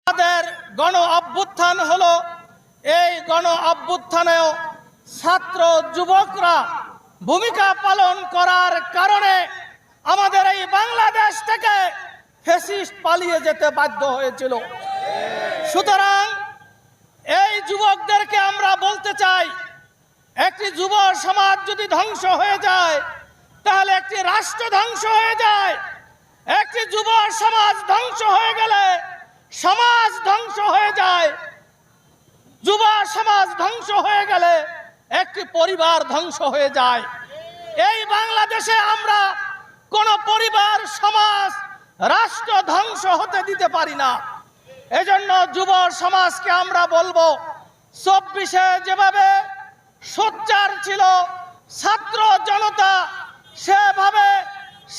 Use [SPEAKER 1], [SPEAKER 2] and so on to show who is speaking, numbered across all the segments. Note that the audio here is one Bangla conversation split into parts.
[SPEAKER 1] আমাদের গণ অভ্যুত্থান হলো, এই গণ অভ্যুত্থানেও ছাত্র যুবকরা ভূমিকা পালন করার কারণে আমাদের এই বাংলাদেশ থেকে ফ্যাসিস্ট পালিয়ে যেতে বাধ্য হয়েছিল। সুতরাং এই যুবকদেরকে আমরা বলতে চাই, একটি যুব সমাজ যদি ধ্বংস হয়ে যায় তাহলে একটি রাষ্ট্র ধ্বংস হয়ে যায়। একটি যুব সমাজ ধ্বংস হয়ে গেলে সমাজ ধ্বংস হয়ে যায়। যুব সমাজ ধ্বংস হয়ে গেলে একটি পরিবার ধ্বংস হয়ে যায়। এই বাংলাদেশে আমরা কোন পরিবার, সমাজ, রাষ্ট্র ধ্বংস হতে দিতে পারি না। এজন্য যুব সমাজকে আমরা বলবো, 24-এ যেভাবে সোচ্চার ছিল ছাত্র জনতা, সেভাবে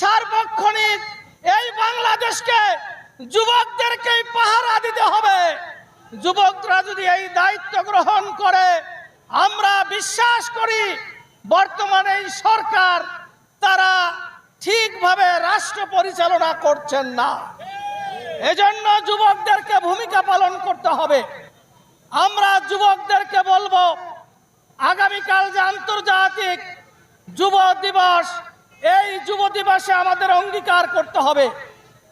[SPEAKER 1] সার্বক্ষণিক এই বাংলাদেশকে যুবকদেরকেই পাহারা দিতে হবে। যুবকরা যদি এই দায়িত্ব গ্রহণ করে, আমরা বিশ্বাস করি বর্তমানে এই সরকার তারা ঠিকভাবে রাষ্ট্র পরিচালনা করছেন না। এজন্য যুবকদেরকে ভূমিকা পালন করতে হবে। আমরা যুবকদেরকে বলবো, আগামীকাল যে আন্তর্জাতিক যুব দিবস, এই যুব দিবসে আমাদের অঙ্গীকার করতে হবে।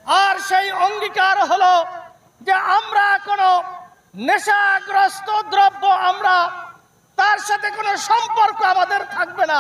[SPEAKER 1] আর সেই অঙ্গীকার হলো যে আমরা কোনো নেশাগ্রস্ত দ্রব্য, আমরা তার সাথে কোনো সম্পর্ক আমাদের থাকবে না।